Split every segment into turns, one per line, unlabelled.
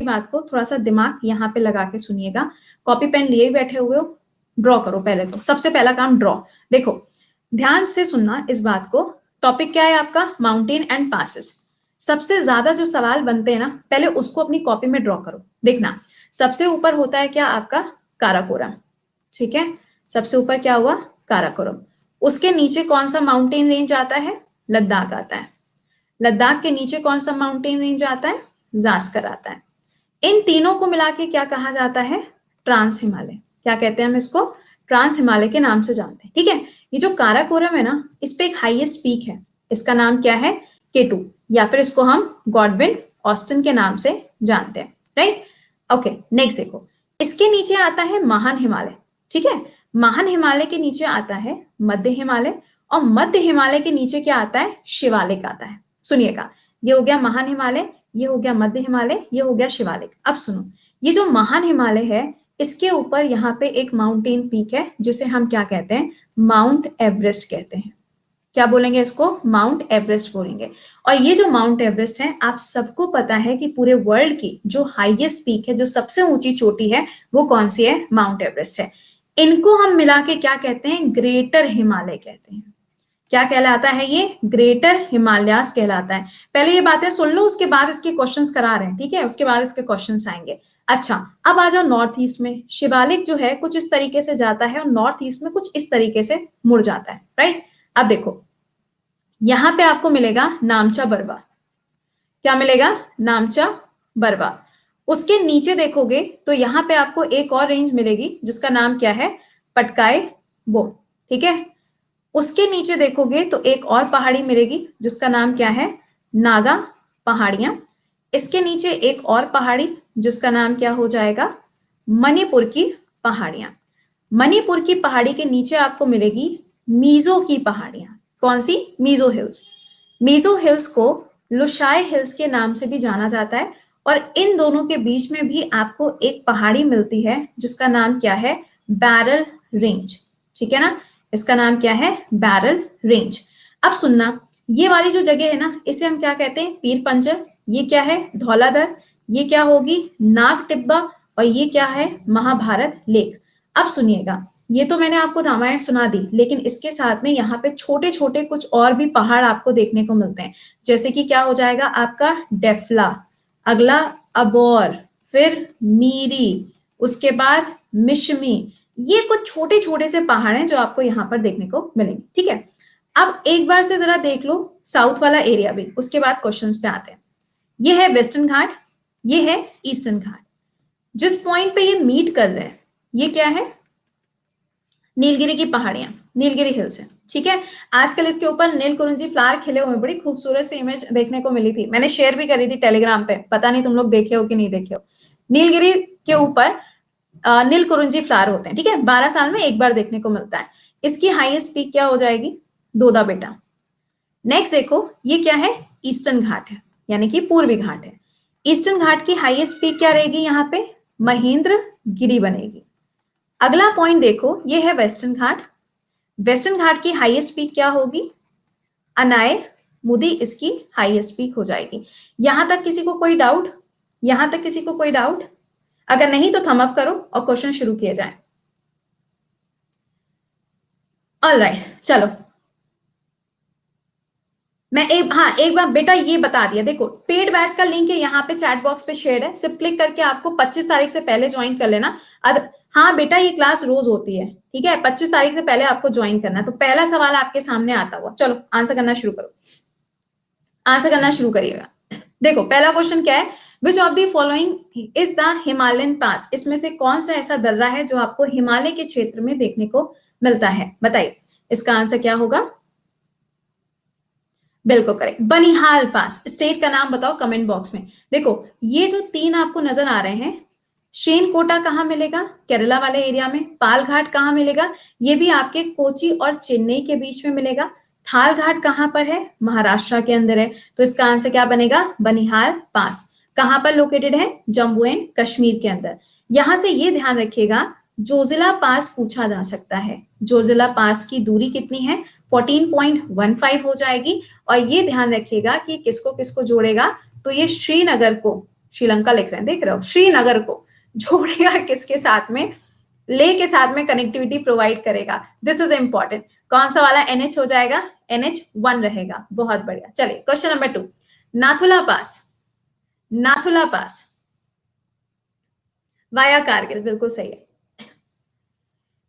बात को थोड़ा सा दिमाग यहाँ पे लगा के सुनिएगा। कॉपी पेन लिए बैठे हुए हो, ड्रॉ करो। पहले तो सबसे पहला काम ड्रॉ। देखो ध्यान से सुनना इस बात को। टॉपिक क्या है आपका? Mountain and passes. सबसे ज्यादा जो सवाल बनते हैं ना, पहले उसको अपनी कॉपी में ड्रॉ करो। देखना सबसे ऊपर होता है क्या? आपका काराकोरम। ठीक है, सबसे ऊपर क्या हुआ? काराकोरम। उसके नीचे कौन सा माउंटेन रेंज आता है? लद्दाख आता है। लद्दाख के नीचे कौन सा माउंटेन रेंज आता है? जास्कर आता है। इन तीनों को मिला के क्या कहा जाता है? ट्रांस हिमालय। क्या कहते हैं हम इसको? ट्रांस हिमालय के नाम से जानते हैं। ठीक है, ये जो काराकोरम है ना, इस पे एक हाईएस्ट पीक है, इसका नाम क्या है? K2, या फिर इसको हम गॉडविन ऑस्टिन के नाम से जानते हैं। Right, okay. नेक्स्ट देखो, इसके नीचे आता है महान हिमालय। ठीक है, महान हिमालय के नीचे आता है मध्य हिमालय, और मध्य हिमालय के नीचे क्या आता है? शिवालिक आता है। सुनिएगा, ये हो गया महान हिमालय, ये हो गया मध्य हिमालय, ये हो गया शिवालिक। अब सुनो, ये जो महान हिमालय है, इसके ऊपर यहाँ पे एक माउंटेन पीक है जिसे हम क्या कहते हैं? माउंट एवरेस्ट कहते हैं। क्या बोलेंगे इसको? माउंट एवरेस्ट बोलेंगे। और ये जो माउंट एवरेस्ट है, आप सबको पता है कि पूरे वर्ल्ड की जो हाईएस्ट पीक है, जो सबसे ऊंची चोटी है, वो कौन सी है? माउंट एवरेस्ट है। इनको हम मिला के क्या कहते हैं? ग्रेटर हिमालय कहते हैं। क्या कहलाता है ये? ग्रेटर हिमालयास कहलाता है। पहले ये बातें सुन लो, उसके बाद इसके क्वेश्चंस करा रहे हैं। ठीक है, उसके बाद इसके क्वेश्चंस आएंगे। अच्छा, अब आ जाओ नॉर्थ ईस्ट में। शिवालिक जो है कुछ इस तरीके से जाता है, और नॉर्थ ईस्ट में कुछ इस तरीके से मुड़ जाता है। राइट, अब देखो यहां पे आपको मिलेगा नामचा बरवा। क्या मिलेगा? नामचा बरवा। उसके नीचे देखोगे तो यहां पे आपको एक और रेंज मिलेगी जिसका नाम क्या है? पटकाई बो। ठीक है, उसके नीचे देखोगे तो एक और पहाड़ी मिलेगी जिसका नाम क्या है? नागा पहाड़ियां। इसके नीचे एक और पहाड़ी जिसका नाम क्या हो जाएगा? मणिपुर की पहाड़ियां। मणिपुर की पहाड़ी के नीचे आपको मिलेगी मीजो की पहाड़ियां। कौन सी? मीजो हिल्स। मीजो हिल्स को लुशाई हिल्स के नाम से भी जाना जाता है, और इन दोनों के बीच में भी आपको एक पहाड़ी मिलती है जिसका नाम क्या है? Barrel range. ठीक है ना, इसका नाम क्या है? Barrel range. अब सुनना, ये वाली जो जगह है ना, इसे हम क्या कहते हैं? पीर पंजर। ये क्या है? धौलाधर। ये क्या होगी? नाग टिब्बा। और ये क्या है? महाभारत लेक। अब सुनिएगा, ये तो मैंने आपको रामायण सुना दी, लेकिन इसके साथ में यहाँ पे छोटे छोटे कुछ और भी पहाड़ आपको देखने को मिलते हैं। जैसे कि क्या हो जाएगा आपका? डेफला, अगला अबोर, फिर मीरी, उसके बाद मिशमी। ये कुछ छोटे छोटे से पहाड़ हैं जो आपको यहाँ पर देखने को मिलेंगे। ठीक है, अब एक बार से जरा देख लो साउथ वाला एरिया भी, उसके बाद क्वेश्चंस पे आते हैं। ये है वेस्टर्न घाट, ये है ईस्टर्न घाट। जिस पॉइंट पे ये मीट कर रहे हैं, ये क्या है? नीलगिरी की पहाड़ियां, नीलगिरी हिल्स है। ठीक है, आजकल इसके ऊपर नीलकुरुंजी फ्लावर खिले हुए, बड़ी खूबसूरत सी इमेज देखने को मिली थी, मैंने शेयर भी करी थी टेलीग्राम पे, पता नहीं तुम लोग देखे हो कि नहीं देखे हो। नीलगिरी के ऊपर नीलकुरुंजी फ्लावर होते हैं। ठीक है, 12 साल में एक बार देखने को मिलता है। इसकी हाईएस्ट पीक क्या हो जाएगी? दोदा बेटा। नेक्स्ट देखो, ये क्या है? ईस्टर्न घाट है, यानी कि पूर्वी घाट है। ईस्टर्न घाट की हाईएस्ट पीक क्या रहेगी? यहाँ पे महेंद्र गिरी बनेगी। अगला पॉइंट देखो, ये है वेस्टर्न घाट। वेस्टर्न घाट की हाईएस्ट पीक क्या होगी? अनाय मुदी इसकी हाईएस्ट पीक हो जाएगी। यहां तक किसी को कोई डाउट? यहां तक किसी को कोई डाउट? अगर नहीं तो थम अप करो और क्वेश्चन शुरू किए जाए। ऑलराइट, चलो मैं एक बार बेटा ये बता दिया। देखो पेड बैच का लिंक है यहाँ पे चैट बॉक्स पे शेयर है, सिर्फ क्लिक करके आपको 25 तारीख से पहले ज्वाइन कर लेना। हाँ बेटा, ये क्लास रोज होती है। ठीक है, 25 तारीख से पहले आपको ज्वाइन करना है। तो पहला सवाल आपके सामने आता हुआ, चलो आंसर करना शुरू करो, आंसर करना शुरू करिएगा। देखो पहला क्वेश्चन क्या है? Which of the following is the Himalayan pass? इसमें से कौन सा ऐसा दर्रा है जो आपको हिमालय के क्षेत्र में देखने को मिलता है? बताइए, इसका आंसर क्या होगा? बिल्कुल करेक्ट, बनिहाल पास। स्टेट का नाम बताओ कमेंट बॉक्स में। देखो ये जो तीन आपको नजर आ रहे हैं, शेनकोटा कहाँ मिलेगा? केरला वाले एरिया में। पालघाट कहाँ मिलेगा? ये भी आपके कोची और चेन्नई के बीच में मिलेगा। थाल घाट कहाँ पर है? महाराष्ट्र के अंदर है। तो इसका आंसर क्या बनेगा? बनिहाल पास। कहाँ पर लोकेटेड है? जम्मू एंड कश्मीर के अंदर। यहां से ये ध्यान रखिएगा, जोजिला पास पूछा जा सकता है। जोजिला पास की दूरी कितनी है? 14.15 हो जाएगी। और ये ध्यान रखिएगा कि किसको किसको जोड़ेगा, तो ये श्रीनगर को श्रीलंका लिख रहे हैं, देख रहे हो, श्रीनगर को जोड़ेगा किसके साथ में, ले के साथ में कनेक्टिविटी प्रोवाइड करेगा। This is important. कौन सा वाला NH हो जाएगा, NH1 रहेगा। बहुत बढ़िया। चलिए क्वेश्चन नंबर 2, नाथुला पास, नाथुला पास वाया कारगिल, बिल्कुल सही है।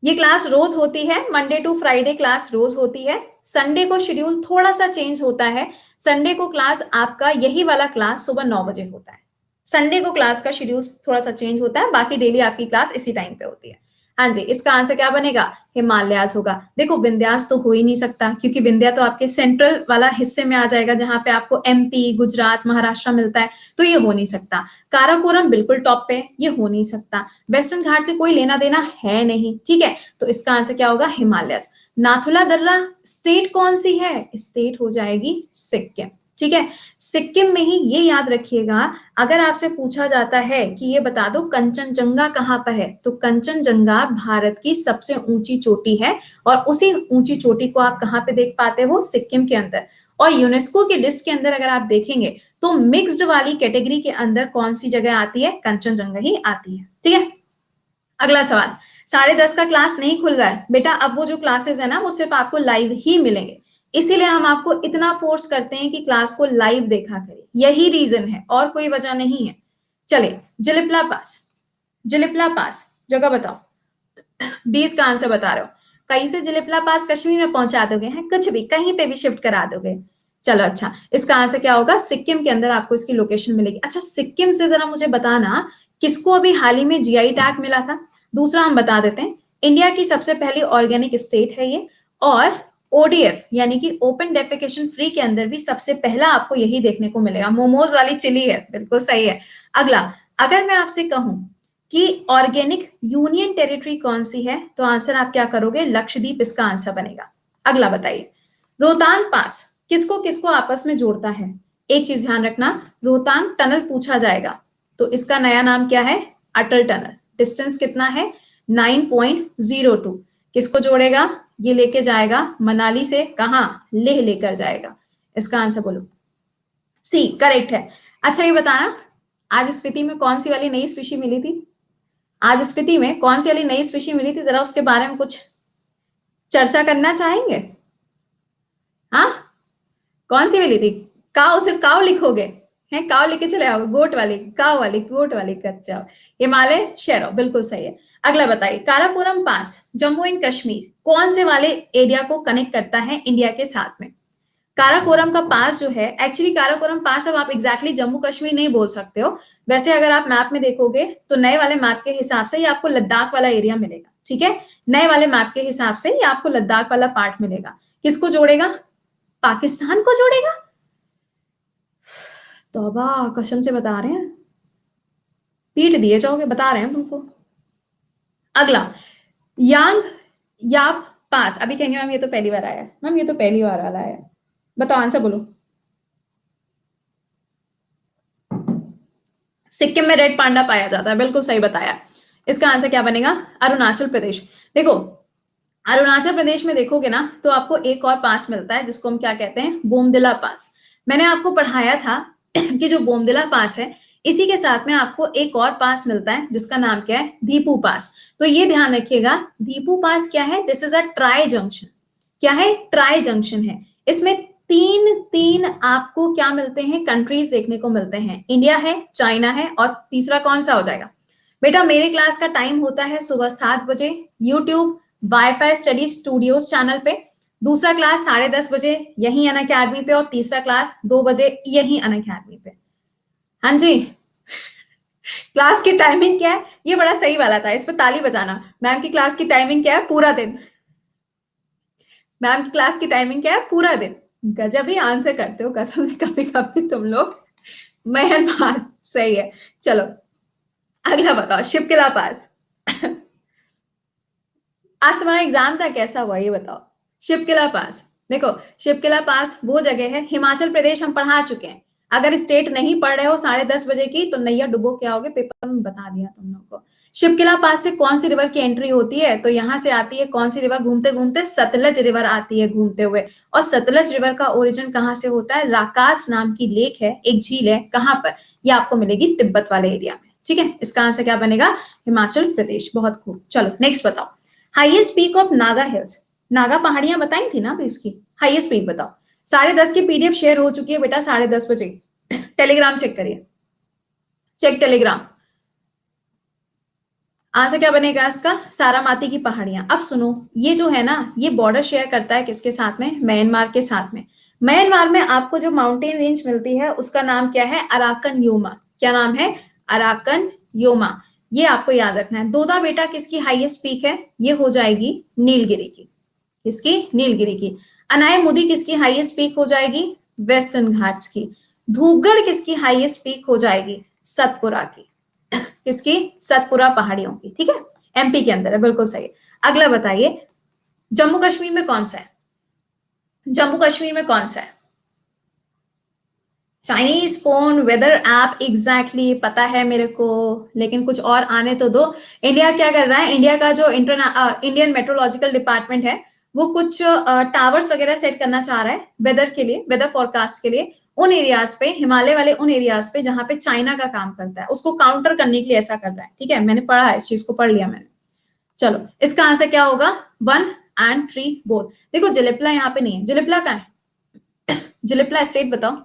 ये क्लास रोज होती है, मंडे टू फ्राइडे क्लास रोज होती है। संडे को शेड्यूल थोड़ा सा चेंज होता है। संडे को क्लास आपका यही वाला क्लास सुबह 9 बजे होता है। संडे को क्लास का शेड्यूल थोड़ा सा चेंज होता है, बाकी डेली आपकी क्लास इसी टाइम पे होती है। हाँ जी, इसका आंसर क्या बनेगा, हिमालयाज होगा। देखो विंध्यास तो हो ही नहीं सकता, क्योंकि विंध्या तो आपके सेंट्रल वाला हिस्से में आ जाएगा, जहां पे आपको MP, गुजरात, महाराष्ट्र मिलता है, तो ये हो नहीं सकता। काराकोरम बिल्कुल टॉप पे, ये हो नहीं सकता। वेस्टर्न घाट से कोई लेना देना है नहीं, ठीक है, तो इसका आंसर क्या होगा, हिमालयस। नाथुला दर्रा स्टेट कौन सी है, स्टेट हो जाएगी सिक्किम, ठीक है। सिक्किम में ही ये याद रखिएगा, अगर आपसे पूछा जाता है कि ये बता दो कंचनजंगा कहां पर है, तो कंचनजंगा भारत की सबसे ऊंची चोटी है, और उसी ऊंची चोटी को आप कहां पे देख पाते हो, सिक्किम के अंदर। और यूनेस्को की लिस्ट के अंदर अगर आप देखेंगे तो मिक्स्ड वाली कैटेगरी के अंदर कौन सी जगह आती है, कंचनजंगा ही आती है, ठीक है। अगला सवाल, 10:30 का क्लास नहीं खुल रहा है बेटा, अब वो जो क्लासेस है ना वो सिर्फ आपको लाइव ही मिलेंगे, इसीलिए हम आपको इतना फोर्स करते हैं कि क्लास को लाइव देखा करें, यही रीजन है और कोई वजह नहीं है। चले, जिलिपला पास, जिलिपला पास जगह बताओ, 20 का आंसर बता रहे हो, कहीं से जिलिपला पास कश्मीर में पहुंचा दोगे हैं, कुछ भी कहीं पे भी शिफ्ट करा दोगे। चलो अच्छा, इसका आंसर क्या होगा, सिक्किम के अंदर आपको इसकी लोकेशन मिलेगी। अच्छा, सिक्किम से जरा मुझे बताना, किसको अभी हाल ही में GI टैग मिला था। दूसरा हम बता देते हैं, इंडिया की सबसे पहली ऑर्गेनिक स्टेट है ये, और ODF यानी कि ओपन डेफिकेशन फ्री के अंदर भी सबसे पहला आपको यही देखने को मिलेगा। मोमोज वाली चिली है, बिल्कुल सही है। अगला, अगर मैं आपसे कहूं कि ऑर्गेनिक यूनियन टेरिटरी कौन सी है, तो आंसर आप क्या करोगे, लक्षद्वीप इसका आंसर बनेगा। अगला बताइए, रोहतांग पास किसको किसको आपस में जोड़ता है। एक चीज ध्यान रखना, रोहतांग टनल पूछा जाएगा, तो इसका नया नाम क्या है, अटल टनल। डिस्टेंस कितना है, 9.02। किसको जोड़ेगा, ये लेके जाएगा मनाली से कहां, लेह लेकर जाएगा। इसका आंसर बोलो, सी करेक्ट है। अच्छा ये बताना, आज स्पीति में कौन सी वाली नई स्पीशी मिली थी, आज स्पीति में कौन सी वाली नई स्पीशी मिली थी, जरा उसके बारे में कुछ चर्चा करना चाहेंगे। हाँ, कौन सी मिली थी, काव, सिर्फ काव लिखोगे हैं, काव लिखे चले आओगे, गोट वाली, काव वाली, गोट वाली, कच्चा हिमालय शेरो, बिल्कुल सही है। अगला बताइए, काराकोरम पास जम्मू एंड कश्मीर कौन से वाले एरिया को कनेक्ट करता है इंडिया के साथ में। काराकोरम का पास जो है, एक्चुअली काराकोरम पास अब आप एग्जैक्टली जम्मू कश्मीर नहीं बोल सकते हो, वैसे अगर आप मैप में देखोगे तो नए वाले मैप के हिसाब से ये आपको लद्दाख वाला एरिया मिलेगा, ठीक है। नए वाले मैप के हिसाब से ये आपको लद्दाख वाला पार्ट मिलेगा। किसको जोड़ेगा, पाकिस्तान को जोड़ेगा। तौबा, कसम से बता रहे हैं, पीट दिए जाओगे, बता रहे हैं तुमको। अगला, यांग याप पास, अभी कहेंगे मैम ये तो पहली बार आया है, मैम ये तो पहली बार वाला है, बताओ आंसर बोलो। सिक्किम में रेड पांडा पाया जाता है, बिल्कुल सही बताया। इसका आंसर क्या बनेगा, अरुणाचल प्रदेश। देखो अरुणाचल प्रदेश में देखोगे ना तो आपको एक और पास मिलता है जिसको हम क्या कहते हैं, बोमदिला पास। मैंने आपको पढ़ाया था कि जो बोमदिला पास है इसी के साथ में आपको एक और पास मिलता है जिसका नाम क्या है, दीपू पास। तो ये ध्यान रखिएगा, दीपू पास क्या है, this is a tri junction. क्या है, ट्राई जंक्शन है। इसमें तीन तीन आपको क्या मिलते हैं, कंट्रीज देखने को मिलते हैं, इंडिया है, चाइना है, और तीसरा कौन सा हो जाएगा बेटा। मेरे क्लास का टाइम होता है सुबह 7 बजे YouTube wifi study studios channel पे, दूसरा क्लास 10:30 बजे यही अनअकैडमी पे, और तीसरा क्लास 2 बजे यही अनअकैडमी पे। हाँ जी, क्लास की टाइमिंग क्या है, ये बड़ा सही वाला था, इस पर ताली बजाना। मैम की क्लास की टाइमिंग क्या है, पूरा दिन। मैम की क्लास की टाइमिंग क्या है, पूरा दिन। गजब ही आंसर करते हो कसम से, कभी कभी तुम लोग, मेहरबान, सही है। चलो अगला बताओ, शिपकिला पास आज तुम्हारा एग्जाम था, कैसा हुआ ये बताओ। शिपकिला पास, देखो शिपकिला पास वो जगह है, हिमाचल प्रदेश हम पढ़ा चुके हैं। अगर स्टेट नहीं पढ़ रहे हो 10:30 बजे की, तो नैया डुबो के आओगे, पेपर में बता दिया तुम लोग को। शिवकिला पास से कौन सी रिवर की एंट्री होती है? तो यहाँ से आती है कौन सी रिवर घूमते घूमते? सतलज रिवर आती है घूमते हुए। और सतलज रिवर का ओरिजिन कहाँ से होता है? राकास नाम की लेक है, एक झील है, कहाँ पर? ये आपको मिलेगी तिब्बत वाले एरिया में। ठीक है, इसका आंसर क्या बनेगा? हिमाचल प्रदेश। बहुत खूब। चलो नेक्स्ट बताओ, highest peak of Naga hills. Naga पहाड़ियां बताई थी ना अभी, उसकी हाईएस्ट पीक बताओ। 10:30 की पीडीएफ शेयर हो चुकी है बेटा, 10:30 बजे। टेलीग्राम चेक करिए, चेक टेलीग्राम। आंसर क्या बनेगा इसका? सारामाती की पहाड़ियां। अब सुनो, ये जो है ना, ये बॉर्डर शेयर करता है किसके साथ में? म्यांमार के साथ में। म्यांमार में आपको जो माउंटेन रेंज मिलती है उसका नाम क्या है? Arakan Yoma. क्या नाम है? Arakan Yoma. ये आपको याद रखना है। दोदा बेटा किसकी हाईएस्ट पीक है? ये हो जाएगी नीलगिरी की। किसकी? नीलगिरी की। अनाय मुदी किसकी हाईएस्ट पीक हो जाएगी? वेस्टर्न घाट्स की। धूपगढ़ किसकी हाईएस्ट पीक हो जाएगी? सतपुरा की। किसकी? सतपुरा पहाड़ियों की। ठीक है, एमपी के अंदर है, बिल्कुल सही। अगला बताइए, जम्मू कश्मीर में कौन सा है? जम्मू कश्मीर में कौन सा है? Chinese phone weather app, exactly पता है मेरे को, लेकिन कुछ और आने तो दो। इंडिया क्या कर रहा है? इंडिया का जो इंडियन मेट्रोलॉजिकल डिपार्टमेंट है, वो कुछ टावर्स वगैरह सेट करना चाह रहा है वेदर के लिए, वेदर फोरकास्ट के लिए, उन एरियाज पे, हिमालय वाले उन एरियाज पे जहां पे चाइना का काम करता है, उसको काउंटर करने के लिए ऐसा कर रहा है। ठीक है, मैंने पढ़ा है, इस चीज को पढ़ लिया मैंने। चलो, इसका आंसर क्या होगा? 1 और 3 बोल। देखो जिलेपला यहाँ पे नहीं है, जिलेपला कहाँ है? जिलेपला स्टेट बताओ।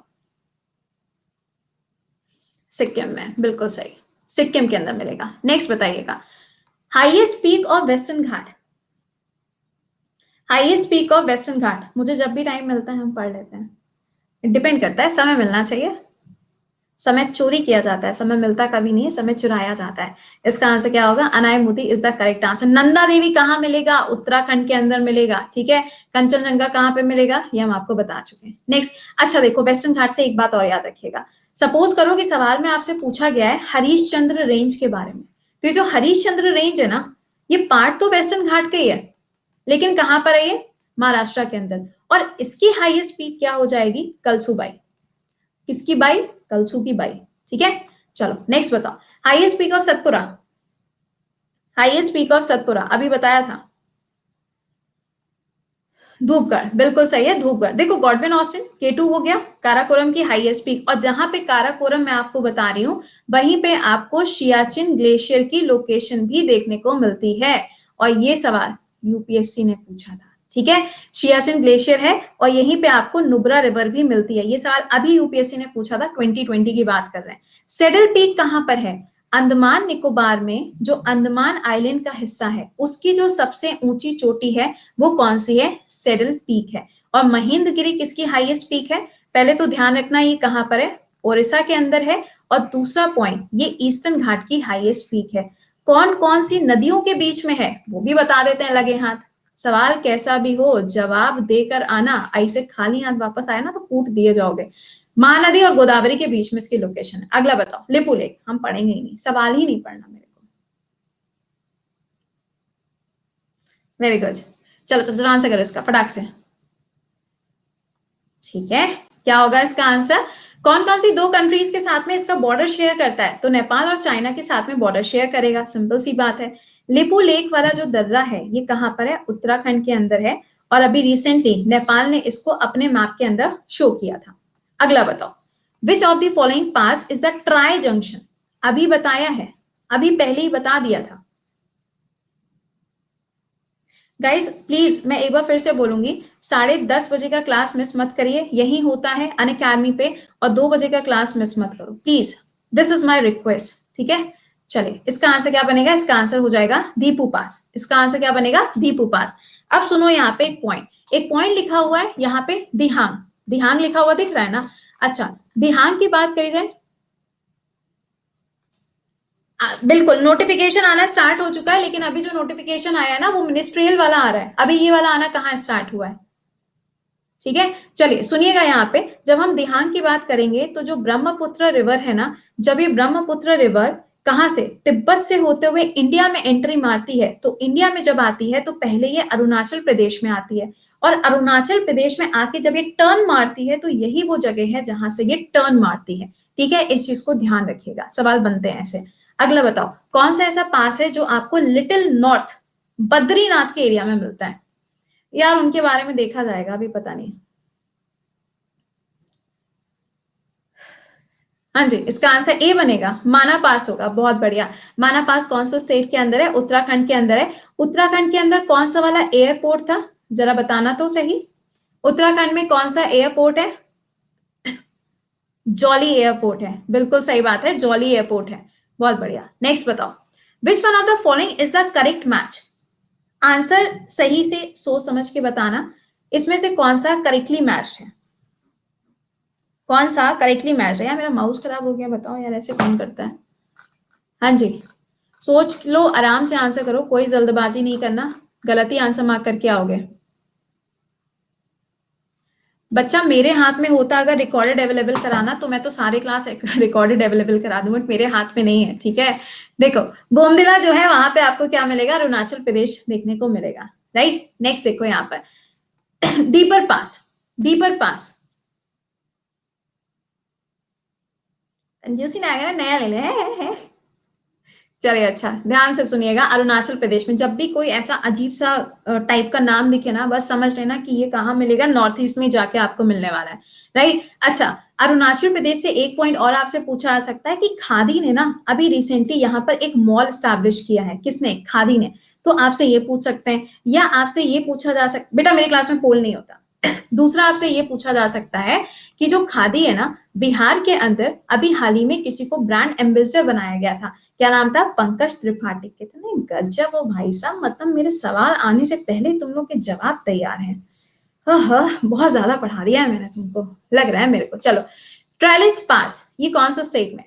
सिक्किम में, बिल्कुल सही, सिक्किम के अंदर मिलेगा। नेक्स्ट बताइएगा, highest peak of Western Ghat. Highest peak of Western Ghat, मुझे जब भी टाइम मिलता है हम पढ़ लेते हैं। डिपेंड करता है, समय मिलना चाहिए। समय चोरी किया जाता है, समय मिलता कभी नहीं है, समय चुराया जाता है। इसका आंसर क्या होगा? Anai Mudi is the correct answer. Nanda Devi कहाँ मिलेगा? उत्तराखंड के अंदर मिलेगा। ठीक है, कंचनजंगा कहाँ पे मिलेगा? ये हम आपको बता चुके हैं। नेक्स्ट, अच्छा देखो, वेस्टर्न घाट से एक बात और याद रखिएगा। सपोज करो कि सवाल में आपसे पूछा गया है हरीशचंद्र रेंज के बारे में, तो ये जो हरीशचंद्र रेंज है ना, ये पार्ट तो वेस्टर्न घाट का ही है, लेकिन कहां पर है ये? महाराष्ट्र के अंदर। और इसकी हाईएस्ट पीक क्या हो जाएगी? कलसुबाई। किसकी बाई? कलसू की बाई। ठीक है, चलो नेक्स्ट बताओ, highest peak of Satpura. Highest peak of Satpura अभी बताया था, धूपगढ़। बिल्कुल सही है, धूपगढ़। देखो गॉडविन ऑस्टिन K2 हो गया, काराकोरम की हाईएस्ट पीक। और जहां पे काराकोरम मैं आपको बता रही हूं, वहीं पे आपको सियाचिन ग्लेशियर की लोकेशन भी देखने को मिलती है। और ये सवाल यूपीएससी ने पूछा था। ठीक है, सियाचिन ग्लेशियर है और यहीं पे आपको नुब्रा रिवर भी मिलती है। ये सवाल अभी यूपीएससी ने पूछा था, 2020 की बात कर रहे हैं। सेडल पीक कहां पर है? अंडमान निकोबार में जो अंडमान आइलैंड का हिस्सा है, उसकी जो सबसे ऊंची चोटी है वो कौन सी है? सेडल पीक है। और महेंद्रगिरी किसकी हाईएस्ट पीक है? पहले तो ध्यान रखना ये कहां पर है? ओडिशा के अंदर है। और दूसरा पॉइंट, ये ईस्टर्न घाट की हाईएस्ट पीक है। कौन कौन सी नदियों के बीच में है वो भी बता देते हैं लगे हाथ। सवाल कैसा भी हो जवाब देकर आना, ऐसे खाली हाथ वापस आया ना तो कूट दिए जाओगे। महानदी और गोदावरी के बीच में इसकी लोकेशन है। अगला बताओ, लिपू लेक। हम पढ़ेंगे ही नहीं, सवाल ही नहीं पढ़ना मेरे को। वेरी गुड, चलो चलो आंसर करो इसका फटाक से। ठीक है, क्या होगा इसका आंसर? कौन कौन सी दो कंट्रीज के साथ में इसका बॉर्डर शेयर करता है? तो नेपाल और चाइना के साथ में बॉर्डर शेयर करेगा, सिंपल सी बात है। लिपू लेक वाला जो दर्रा है ये कहां पर है? उत्तराखंड के अंदर है। और अभी रिसेंटली नेपाल ने इसको अपने मैप के अंदर शो किया था। अगला बताओ, विच of the following pass is the tri junction? अभी बताया है, अभी पहले ही बता दिया था। गाइस प्लीज मैं एक बार फिर से बोलूंगी, 10:30 बजे का क्लास मिस मत करिए, यही होता है अनअकैडमी पे। और 2 बजे का क्लास मिस मत करो please, this is my request. ठीक है, चलिए इसका आंसर क्या बनेगा? इसका आंसर हो जाएगा दीपू पास। इसका आंसर क्या बनेगा? दीपू पास। अब सुनो, यहाँ पे एक पॉइंट लिखा हुआ है, यहाँ पे दिहांग। दिहांग लिखा हुआ दिख रहा है ना? अच्छा, दिहांग की बात करी जाए, बिल्कुल नोटिफिकेशन आना स्टार्ट हो चुका है, लेकिन अभी जो नोटिफिकेशन आया है ना वो मिनिस्ट्रियल वाला आ रहा है। अभी ये वाला आना कहाँ स्टार्ट हुआ है? ठीक है, चलिए सुनिएगा। यहाँ पे जब हम दिहांग की बात करेंगे तो जो ब्रह्मपुत्र रिवर है ना, जब ये ब्रह्मपुत्र रिवर कहां से? तिब्बत से होते हुए इंडिया में एंट्री मारती है। तो इंडिया में जब आती है तो पहले ये अरुणाचल प्रदेश में आती है, और अरुणाचल प्रदेश में आके जब ये टर्न मारती है तो यही वो जगह है जहां से ये टर्न मारती है। ठीक है, इस चीज को ध्यान रखिएगा, सवाल बनते हैं ऐसे। अगला बताओ, कौन सा ऐसा पास है जो आपको लिटिल नॉर्थ बद्रीनाथ के एरिया में मिलता है? यार उनके बारे में देखा जाएगा, अभी पता नहीं। हाँ जी, इसका आंसर ए बनेगा, माना पास होगा। बहुत बढ़िया। माना पास कौन सा स्टेट के अंदर है? उत्तराखंड के अंदर है। उत्तराखंड के अंदर कौन सा वाला एयरपोर्ट था, जरा बताना तो सही। उत्तराखंड में कौन सा एयरपोर्ट है? जॉली एयरपोर्ट है, बिल्कुल सही बात है, जॉली एयरपोर्ट है। बहुत बढ़िया। नेक्स्ट बताओ, which one of the following is the correct match? Answer सही से सोच समझ के बताना, इसमें से कौन सा करेक्टली मैच्ड है? कौन सा करेक्टली मैच है? यार मेरा माउस खराब हो गया, बताओ यार, ऐसे कौन करता है? हाँ जी, सोच लो, आराम से आंसर करो, कोई जल्दबाजी नहीं करना, गलती आंसर मार्क करके आओगे। बच्चा मेरे हाथ में होता अगर रिकॉर्डेड अवेलेबल कराना, तो मैं तो सारे क्लास रिकॉर्डेड अवेलेबल करा दूं, बट मेरे हाथ में नहीं है। ठीक है, देखो बोमदिला जो है वहां पे आपको क्या मिलेगा? अरुणाचल प्रदेश देखने को मिलेगा। राइट, नेक्स्ट देखो यहाँ पर दीपर पास। दीपर पास कंजूसी ना आएगा, नया ले ले है। चलिए अच्छा, ध्यान से सुनिएगा। अरुणाचल प्रदेश में जब भी कोई ऐसा अजीब सा टाइप का नाम दिखे ना, बस समझ लेना कि ये कहाँ मिलेगा, नॉर्थ ईस्ट में जाके आपको मिलने वाला है। राइट, अच्छा, अरुणाचल प्रदेश से एक पॉइंट और आपसे पूछा जा सकता है कि खादी ने ना अभी रिसेंटली यहाँ पर एक मॉल स्टैब्लिश किया है। किसने? खादी ने। तो आपसे ये पूछ सकते हैं, या आपसे ये पूछा जा सकता, बेटा मेरे क्लास में पोल नहीं होता। दूसरा आपसे ये पूछा जा सकता है कि जो खादी है ना, बिहार के अंदर अभी हाल ही में किसी को ब्रांड एम्बेसडर बनाया गया था। क्या नाम था? पंकज त्रिपाठी। कितने गजब हो भाई साहब, मतलब मेरे सवाल आने से पहले तुम लोग के जवाब तैयार हैं। हाँ हाँ, बहुत ज्यादा पढ़ा दिया है मैंने तुमको, लग रहा है मेरे को। चलो, ट्रेलिस पास ये कौन सा स्टेट में?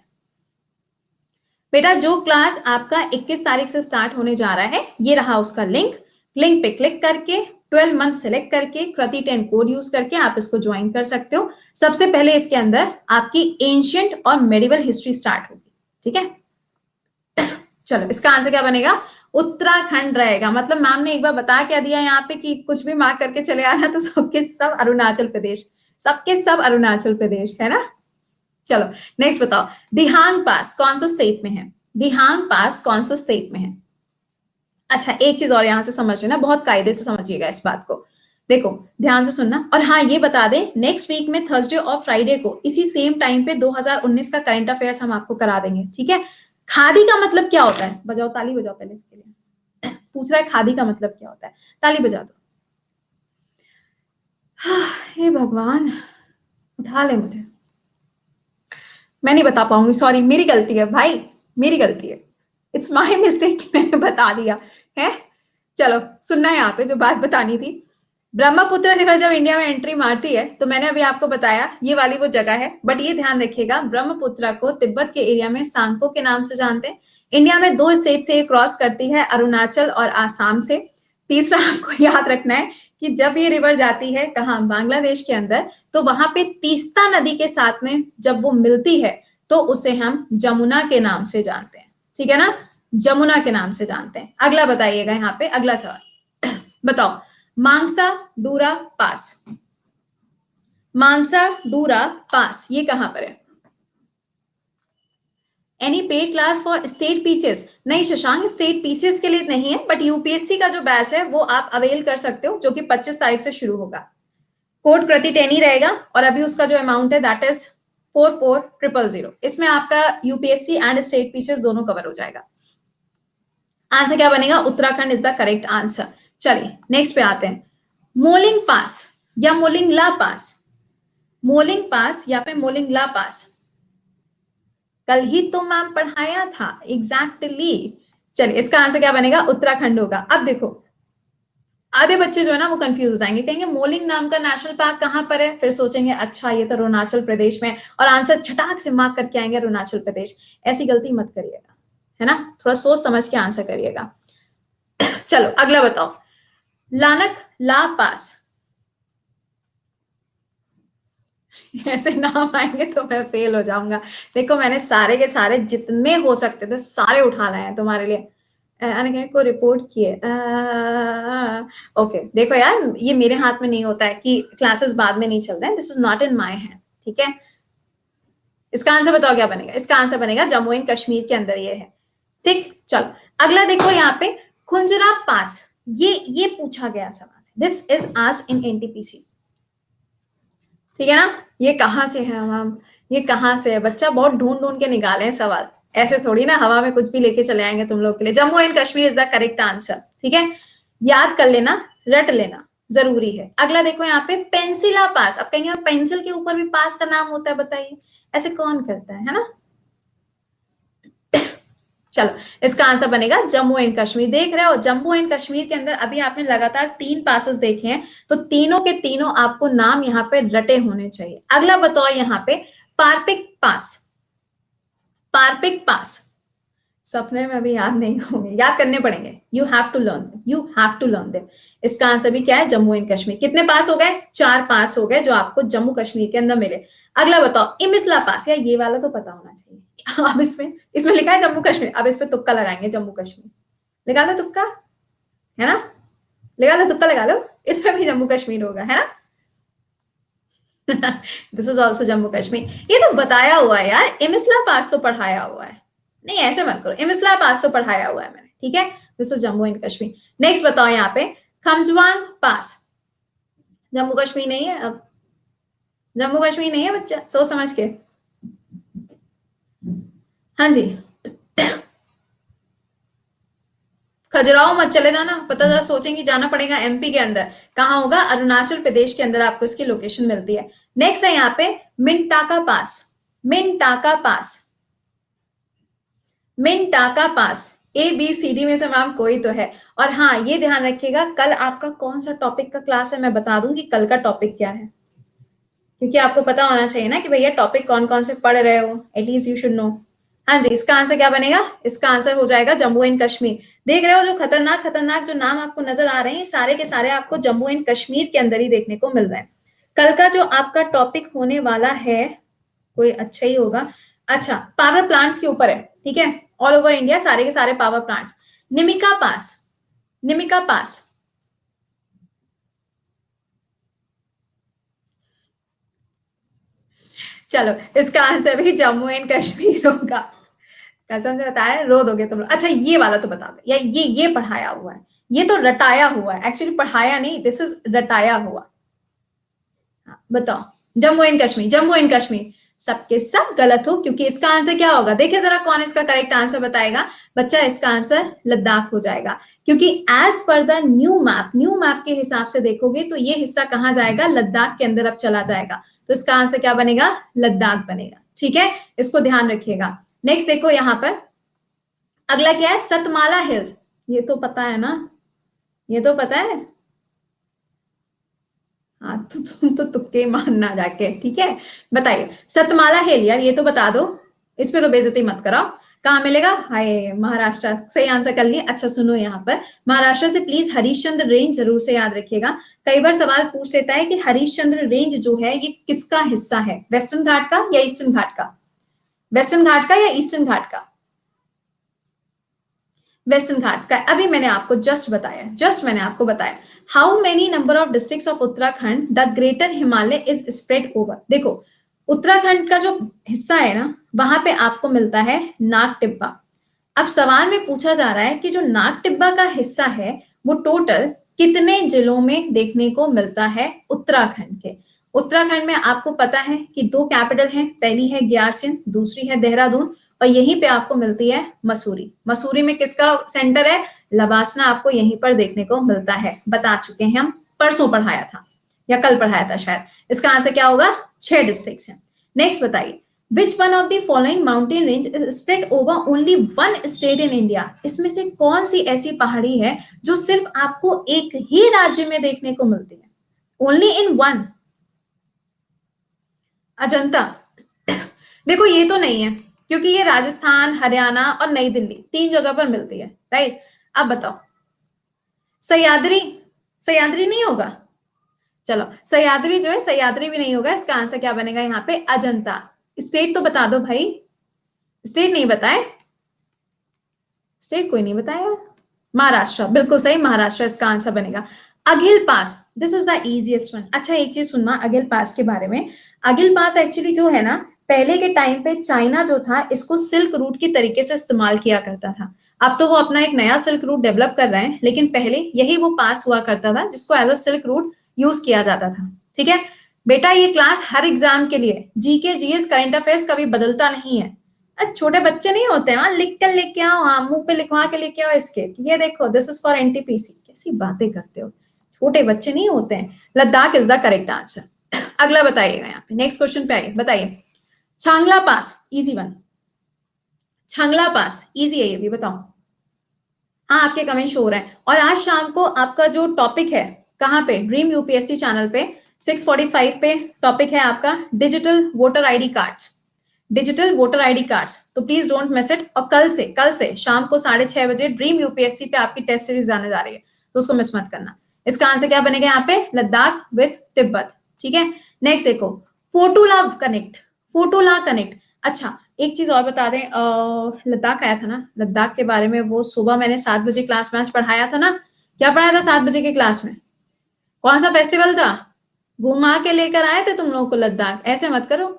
बेटा जो क्लास आपका 21 तारीख से स्टार्ट होने जा रहा है, ये रहा उसका लिंक। लिंक पे क्लिक करके 12 मंथ सेलेक्ट करके कृति 10 कोड यूज करके आप इसको ज्वाइन कर सकते हो। सबसे पहले इसके अंदर आपकी एंशियंट और मेडिवल हिस्ट्री स्टार्ट होगी। ठीक है, चलो इसका आंसर क्या बनेगा? उत्तराखंड रहेगा। मतलब मैम ने एक बार बता क्या दिया यहाँ पे कि कुछ भी मार्क करके चले आना, तो सबके सब अरुणाचल प्रदेश, सबके सब अरुणाचल प्रदेश है ना। चलो नेक्स्ट बताओ, दिहांग पास कौन सा स्टेट में है? दिहांग पास कौन सा स्टेट में है? अच्छा, एक चीज और यहां से समझ लेना, बहुत कायदे से समझिएगा इस बात को। देखो ध्यान से सुनना, और हाँ ये बता दें, नेक्स्ट वीक में थर्सडे और फ्राइडे को इसी सेम टाइम पे 2019 का करंट अफेयर्स हम आपको करा देंगे। ठीक है, खादी का मतलब क्या होता है? बजाओ ताली, बजाओ पहले इसके लिए। पूछ रहा है खादी का मतलब क्या होता है, ताली बजा दो। हे भगवान, उठा ले मुझे, मैं नहीं बता पाऊंगी, सॉरी, मेरी गलती है भाई, मेरी गलती है, इट्स माई मिस्टेक, मैंने बता दिया है। चलो सुनना है यहाँ पे जो बात बतानी थी। ब्रह्मपुत्र रिवर जब इंडिया में एंट्री मारती है, तो मैंने अभी आपको बताया ये वाली वो जगह है, बट ये ध्यान रखिएगा, ब्रह्मपुत्र को तिब्बत के एरिया में सांगपो के नाम से जानते हैं। इंडिया में 2 स्टेट से ये क्रॉस करती है, अरुणाचल और आसाम से। तीसरा आपको याद रखना है कि जब ये रिवर जाती है कहाँ, बांग्लादेश के अंदर, तो वहां पे तीस्ता नदी के साथ में जब वो मिलती है तो उसे हम जमुना के नाम से जानते हैं। ठीक है ना, जमुना के नाम से जानते हैं। अगला बताइएगा यहाँ पे, अगला सवाल बताओ, मांगसा डूरा पास। मांगसा डूरा पास ये कहां पर है? Any paid class for state PCS? नहीं शशांक, स्टेट पीसीएस के लिए नहीं है, बट यूपीएससी का जो बैच है वो आप अवेल कर सकते हो, जो कि 25 तारीख से शुरू होगा। कोड प्रति 10 ही रहेगा, और अभी उसका जो अमाउंट है दैट इज 44,000। इसमें आपका यूपीएससी एंड स्टेट पीसीएस दोनों कवर हो जाएगा। आंसर क्या बनेगा? Uttarakhand is the correct answer. चलिए नेक्स्ट पे आते हैं, मोलिंग पास या मोलिंगला पास? मोलिंग पास या फिर मोलिंगला पास, कल ही तो मैम पढ़ाया था एग्जैक्टली। चलिए इसका आंसर क्या बनेगा? उत्तराखंड होगा। अब देखो आधे बच्चे जो है ना वो कंफ्यूज हो जाएंगे, कहेंगे मोलिंग नाम का नेशनल पार्क कहां पर है, फिर सोचेंगे अच्छा ये तो अरुणाचल प्रदेश में, और आंसर छटाक से मार्क करके आएंगे अरुणाचल प्रदेश। ऐसी गलती मत करिएगा, है ना, थोड़ा सोच समझ के आंसर करिएगा। चलो अगला बताओ, लानक ला पास। ऐसे नाम आएंगे तो मैं फेल हो जाऊंगा। देखो मैंने सारे के सारे जितने हो सकते थे सारे उठा लाए हैं तुम्हारे लिए। अनअकैडमी को रिपोर्ट किए। ओके देखो यार, ये मेरे हाथ में नहीं होता है कि क्लासेस बाद में नहीं चल रहे हैं। This is not in my hand, ठीक है। इसका आंसर बताओ क्या बनेगा? इसका आंसर बनेगा जम्मू एंड कश्मीर के अंदर ये है। ठीक, चलो अगला देखो यहाँ पे खुंजरा पास। ये पूछा गया सवाल है। This is asked in NTPC, ठीक है ना। ये कहाँ से है हम, ये कहाँ से है? बच्चा बहुत ढूंढ ढूंढ के निकाले हैं सवाल, ऐसे थोड़ी ना हवा में कुछ भी लेके चले आएंगे तुम लोग के लिए। Jammu and Kashmir is the correct answer, ठीक है। याद कर लेना, रट लेना जरूरी है। अगला देखो यहाँ पे पेंसिला पास। अब कहीं पेंसिल के ऊपर भी पास का नाम होता है, बताइए ऐसे कौन करता है ना। चलो इसका आंसर बनेगा जम्मू एंड कश्मीर। देख रहे हो जम्मू एंड कश्मीर के अंदर अभी आपने लगातार 3 पासेस देखे हैं, तो तीनों के तीनों आपको नाम यहाँ पे रटे होने चाहिए। अगला बताओ यहाँ पे पार्पिक पास। पार्पिक पास सपने में अभी याद नहीं होंगे, याद करने पड़ेंगे। You have to learn, you have to learn them. इसका आंसर भी क्या है? जम्मू एंड कश्मीर। कितने पास हो गए? 4 पास हो गए जो आपको जम्मू कश्मीर के अंदर मिले। अगला बताओ इमिसला पास। या ये वाला तो पता होना चाहिए। अब इसमें लिखा है जम्मू कश्मीर। अब इस पे तुक्का लगाएंगे, जम्मू कश्मीर लगा लो तुक्का, है ना। लगा लो तुक्का, लगा लो, इसमें भी जम्मू कश्मीर होगा, है ना। This is also Jammu Kashmir. ये तो बताया हुआ है यार, इमिसला पास तो पढ़ाया हुआ है। नहीं ऐसे मत करो, इमिसला पास तो पढ़ाया हुआ है मैंने, ठीक है। This is Jammu and Kashmir. Next बताओ यहाँ पे खंजवांग पास। जम्मू कश्मीर नहीं है, अब जम्मू कश्मीर नहीं है बच्चा, सोच समझ के। हाँ जी, खजुराहो मत चले जाना, पता जरा सोचेंगे जाना पड़ेगा एमपी के अंदर। कहाँ होगा? अरुणाचल प्रदेश के अंदर आपको इसकी लोकेशन मिलती है। नेक्स्ट है यहाँ पे मिनटाका पास। मिनटाका पास, मिनटाका पास। ए बी सी डी में से मैम कोई तो है। और हाँ ये ध्यान रखिएगा, कल आपका कौन सा टॉपिक का क्लास है मैं बता दूंगी कल का टॉपिक क्या है, क्योंकि आपको पता होना चाहिए ना कि भैया टॉपिक कौन कौन से पढ़ रहे हो, एटलीस्ट यू शुड नो। हाँ जी, इसका आंसर क्या बनेगा? इसका आंसर हो जाएगा जम्मू एंड कश्मीर। देख रहे हो जो खतरनाक खतरनाक जो नाम आपको नजर आ रहे हैं, सारे के सारे आपको जम्मू एंड कश्मीर के अंदर ही देखने को मिल रहे हैं। कल का जो आपका टॉपिक होने वाला है कोई अच्छा ही होगा। अच्छा, पावर प्लांट्स के ऊपर है, ठीक है। ऑल ओवर इंडिया सारे के सारे पावर प्लांट्स। निमिका पास, निमिका पास। चलो इसका आंसर भी जम्मू एंड कश्मीर होगा। कसम से बताया, रो दोगे तुम लोग। अच्छा ये वाला तो बता दो, या ये पढ़ाया हुआ है, ये तो रटाया हुआ है। एक्चुअली पढ़ाया नहीं, दिस इज रटाया हुआ। हाँ, बताओ जम्मू एंड कश्मीर। जम्मू एंड कश्मीर सबके सब गलत हो, क्योंकि इसका आंसर क्या होगा? देखिए जरा कौन इसका करेक्ट आंसर बताएगा। बच्चा इसका आंसर लद्दाख हो जाएगा, क्योंकि as per the new map के हिसाब से देखोगे तो ये हिस्सा कहाँ जाएगा? लद्दाख के अंदर अब चला जाएगा। तो इसका आंसर क्या बनेगा? लद्दाख बनेगा, ठीक है। इसको ध्यान रखिएगा। नेक्स्ट देखो यहाँ पर अगला क्या है? सतमाला हिल्स। ये तो पता है ना, ये तो पता है। हाँ तो तुम तो तुक्के मारना जाके, ठीक है। बताइए सतमाला हिल, यार ये तो बता दो, इस पे तो बेइज्जती मत कराओ। कहाँ मिलेगा? हाय महाराष्ट्र, सही आंसर कर लिए। अच्छा सुनो यहाँ पर, महाराष्ट्र से प्लीज हरिश्चंद्र रेंज जरूर से याद रखिएगा। कई बार सवाल पूछ लेता है कि हरिश्चंद्र रेंज जो है ये किसका हिस्सा है, वेस्टर्न घाट का या ईस्टर्न घाट का? वेस्टर्न घाट का या ईस्टर्न घाट का? वेस्टर्न घाट्स का। अभी मैंने आपको जस्ट मैंने आपको बताया how many number of districts of Uttarakhand the greater Himalaya is spread over. देखो उत्तराखंड का जो हिस्सा है ना, वहां पे आपको मिलता है नाग टिब्बा। अब सवाल में पूछा जा रहा है कि जो नाग टिब्बा का हिस्सा है वो टोटल कितने जिलों में देखने को मिलता है उत्तराखंड के। उत्तराखंड में आपको पता है कि 2 कैपिटल हैं, पहली है ग्यारसिन, दूसरी है देहरादून, और यहीं पे आपको मिलती है मसूरी। मसूरी में किसका सेंटर है? लबासना आपको यहीं पर देखने को मिलता है। बता चुके हैं हम, परसों पढ़ाया था या कल पढ़ाया था शायद। इसका आंसर क्या होगा? 6 डिस्ट्रिक्ट्स हैं। नेक्स्ट बताइए which one of the following mountain range is spread over only one state in India. इसमें से कौन सी ऐसी पहाड़ी है जो सिर्फ आपको एक ही राज्य में देखने को मिलती है? Only in one. अजंता। देखो ये तो नहीं है, क्योंकि ये राजस्थान, हरियाणा और नई दिल्ली 3 जगह पर मिलती है, राइट। अब बताओ सह्याद्री। सह्याद्री नहीं होगा? चलो सह्याद्री जो है, सह्याद्री भी नहीं होगा, इसका आंसर क्या बनेगा यहाँ पे, अजंता। स्टेट तो बता दो भाई, स्टेट नहीं बताए, स्टेट कोई नहीं बताया। महाराष्ट्र, बिल्कुल सही, महाराष्ट्र इसका आंसर बनेगा। Aghil pass, this is the easiest one. अच्छा एक चीज सुनना अगिल पास के बारे में। अगिल पास एक्चुअली जो है ना, पहले के टाइम पे चाइना जो था इसको सिल्क रूट की तरीके से इस्तेमाल किया करता था। अब तो वो अपना एक नया सिल्क रूट डेवलप कर रहे हैं, लेकिन पहले यही वो पास हुआ करता था जिसको as a silk route use किया जाता था। ठीक है बेटा, ये क्लास हर एग्जाम के लिए, जीके जीएस करंट अफेयर्स कभी बदलता नहीं है। छोटे बच्चे नहीं होते हैं, लिख कर लेके आओ, मुंह पे लिखवा के लेके आओ इसके, ये देखो दिस इज फॉर एनटीपीसी। कैसी बातें करते हो, छोटे बच्चे नहीं होते हैं। Ladakh is the correct answer. अगला बताइएगा, यहाँ पे नेक्स्ट क्वेश्चन पे आइए, बताइए। छांगला पास, इजी वन। छांगला पास इजी है ये भी, बताओ। हाँ आपके कमेंट शो हो रहे हैं। और आज शाम को आपका जो टॉपिक है, कहाँ पे, ड्रीम यूपीएससी चैनल पे 6:45 पे टॉपिक है आपका digital voter ID cards. Digital voter ID cards, तो प्लीज डोंट मिस इट। और कल से शाम को 6:30 बजे ड्रीम यूपीएससी पे आपकी टेस्ट सीरीज जाने जा रही है, तो उसको मिस मत करना। इसका आंसर क्या बनेगा यहाँ पे, लद्दाख विद तिब्बत। ठीक है नेक्स्ट देखो, फोटोला कनेक्ट, फोटोला कनेक्ट। अच्छा एक चीज और बता दें, लद्दाख आया था ना, लद्दाख के बारे में वो सुबह मैंने 7 बजे क्लास में आज पढ़ाया था ना। क्या पढ़ाया था 7 बजे की क्लास में, कौन सा फेस्टिवल था, घुमा के लेकर आए थे तुम लोगों को लद्दाख, ऐसे मत करो।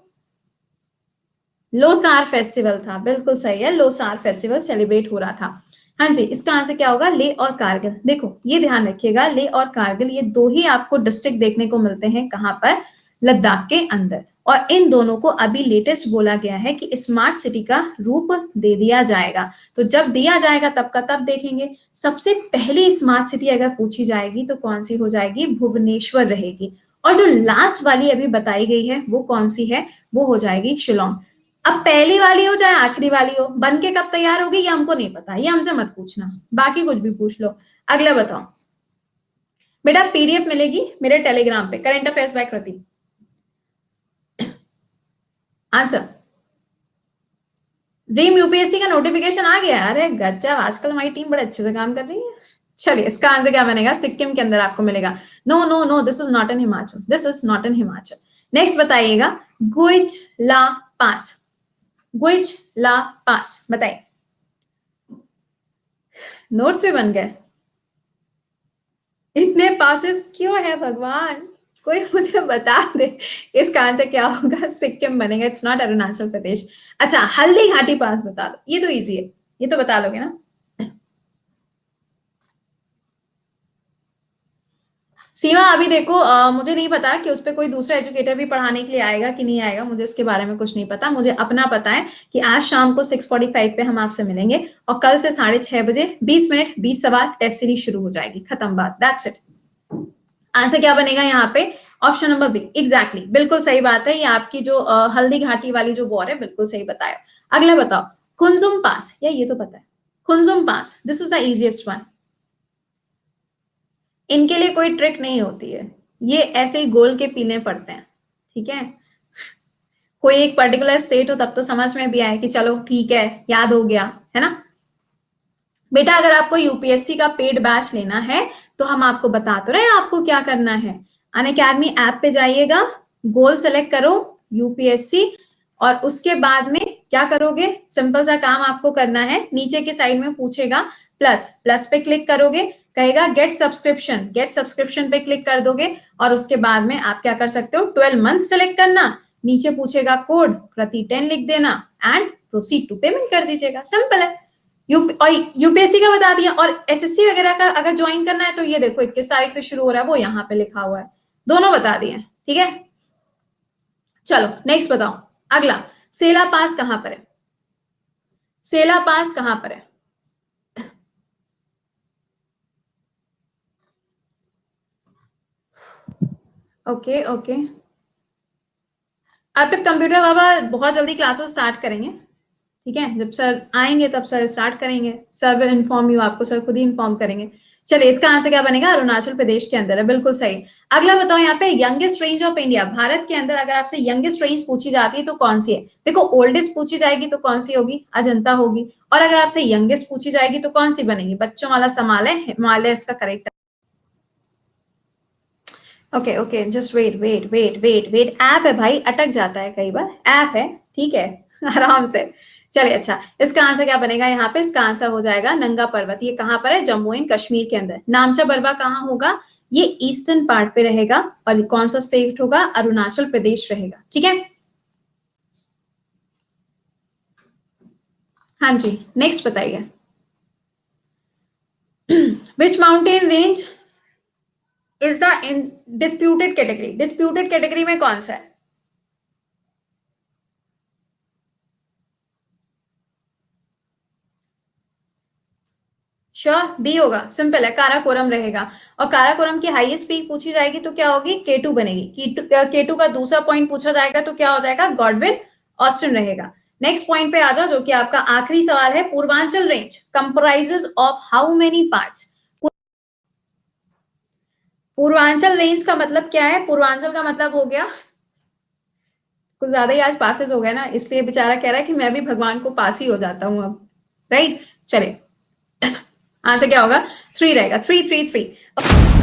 लोसार फेस्टिवल था, बिल्कुल सही है, लोसार फेस्टिवल सेलिब्रेट हो रहा था। हाँ जी, इसका आंसर क्या होगा, ले और कारगिल। देखो ये ध्यान रखिएगा, ले और कारगिल ये दो ही आपको डिस्ट्रिक्ट देखने को मिलते हैं, कहां पर, लद्दाख के अंदर। और इन दोनों को अभी लेटेस्ट बोला गया है कि स्मार्ट सिटी का रूप दे दिया जाएगा। तो जब दिया जाएगा तब का तब देखेंगे। सबसे पहली स्मार्ट सिटी अगर पूछी जाएगी तो कौन सी हो जाएगी, भुवनेश्वर रहेगी। और जो लास्ट वाली अभी बताई गई है वो कौन सी है, वो हो जाएगी शिलोंग। अब पहली वाली हो चाहे आखिरी वाली हो, बन के कब तैयार होगी ये हमको नहीं पता, ये हमसे मत पूछना, बाकी कुछ भी पूछ लो। अगला बताओ बेटा, पीडीएफ मिलेगी मेरे टेलीग्राम पे, करंट अफेयर्स बाय कृति। आंसर, ड्रीम यूपीएससी का नोटिफिकेशन आ गया। अरे गजब, आजकल हमारी टीम बड़े अच्छे से काम कर रही है। चलिए इसका आंसर क्या बनेगा, सिक्किम के अंदर आपको मिलेगा। No no no, this is not in Himachal, this is not in Himachal. Next बताइएगा, गुइज ला पास, गुइज ला पास बताइए। नोट्स भी बन गए, इतने पासेस क्यों है भगवान, कोई मुझे बता दे। इसका आंसर क्या होगा, सिक्किम बनेगा, इट्स नॉट अरुणाचल प्रदेश। अच्छा हल्दी घाटी पास बता दो, ये तो इजी है, ये तो बता लोगे ना। सीमा अभी देखो, मुझे नहीं पता कि उस पर कोई दूसरा एजुकेटर भी पढ़ाने के लिए आएगा कि नहीं आएगा, मुझे इसके बारे में कुछ नहीं पता। मुझे अपना पता है कि आज शाम को 6:45 पे हम आपसे मिलेंगे, और कल से 6:30 बजे 20 मिनट 20 सवाल टेस्ट सीरीज शुरू हो जाएगी, खत्म बात, दैट्स इट। आंसर क्या बनेगा यहाँ पे, ऑप्शन नंबर बी, एग्जैक्टली बिल्कुल सही बात है। ये आपकी जो हल्दी घाटी वाली जो वॉर है, बिल्कुल सही बताया। अगला बताओ, खुनजुम पास, या ये तो पता है, Kunzum pass, this is the easiest one. इनके लिए कोई ट्रिक नहीं होती है, ये ऐसे ही गोल के पीने पड़ते हैं। ठीक है, कोई एक पर्टिकुलर स्टेट हो तब तो समझ में भी आए कि चलो ठीक है याद हो गया, है ना। बेटा अगर आपको यूपीएससी का पेड बैच लेना है तो हम आपको बता तो रहे हैं आपको क्या करना है। अनअकैडमी ऐप पे जाइएगा, गोल सेलेक्ट करो यूपीएससी, और उसके बाद में क्या करोगे, सिंपल सा काम आपको करना है, नीचे के साइड में पूछेगा प्लस, प्लस पे क्लिक करोगे, कहेगा गेट सब्सक्रिप्शन, गेट सब्सक्रिप्शन पे क्लिक कर दोगे, और उसके बाद में आप क्या कर सकते हो, 12 मंथ सेलेक्ट करना, नीचे पूछेगा कोड प्रति 10 लिख देना, एंड प्रोसीड टू पेमेंट कर दीजिएगा, सिंपल है। यूपीएससी का बता दिया, और एसएससी वगैरह का अगर ज्वाइन करना है तो ये देखो 21 तारीख से शुरू हो रहा है, वो यहाँ पे लिखा हुआ है, दोनों बता दिए। ठीक है चलो नेक्स्ट बताओ। अगला, सेला पास कहां पर है, सेला पास कहां पर है। ओके ओके, अब तक कंप्यूटर बाबा बहुत जल्दी क्लासेस स्टार्ट करेंगे। ठीक है, जब सर आएंगे तब सर स्टार्ट करेंगे, सर विल इन्फॉर्म यू, आपको सर खुद ही इन्फॉर्म करेंगे। चलिए इसका आंसर क्या बनेगा, अरुणाचल प्रदेश के अंदर है, बिल्कुल सही। अगला बताओ यहाँ पे, youngest range of India, Bharat के अंदर अगर आपसे यंगेस्ट रेंज पूछी जाती है तो कौन सी है। देखो ओल्डेस्ट पूछी जाएगी तो कौन सी होगी, अजंता होगी, और अगर आपसे यंगेस्ट पूछी जाएगी तो कौन सी बनेगी, बच्चों वाला संभाल है, हिमालय इसका correct. Okay okay, just wait wait wait wait wait, app है भाई, अटक जाता है कई बार, ऐप है, ठीक है। आराम से। चलिए, अच्छा, इसका आंसर क्या बनेगा यहाँ पे? इसका आंसर हो जाएगा नंगा पर्वत। ये कहाँ पर है? जम्मू एंड कश्मीर के अंदर। नामचा बरवा कहाँ होगा? ये ईस्टर्न पार्ट पे रहेगा। और कौन सा स्टेट होगा? अरुणाचल प्रदेश रहेगा, ठीक है। हाँ जी, नेक्स्ट बताइए। Which mountain range is the in disputed category? Disputed category में कौन सा है? श्योर, बी होगा, सिंपल है, काराकोरम रहेगा। और काराकोरम की हाईएस्ट पीक पूछी जाएगी तो क्या होगी? केटू बनेगी। केटू का दूसरा पॉइंट पूछा जाएगा तो क्या हो जाएगा? गॉडविन ऑस्टिन रहेगा। नेक्स्ट पॉइंट पे आ जाओ, जो कि आपका आखिरी सवाल है। Purvanchal range comprises of how many parts? Purvanchal range का मतलब क्या है? पूर्वांचल का मतलब हो गया, कुछ ज्यादा ही आज पासेस हो गया ना, इसलिए बेचारा कह रहा है कि मैं भी भगवान को पास ही हो जाता हूं अब। राइट, चले, आंसर क्या होगा? 3 रहेगा, 3 3 3।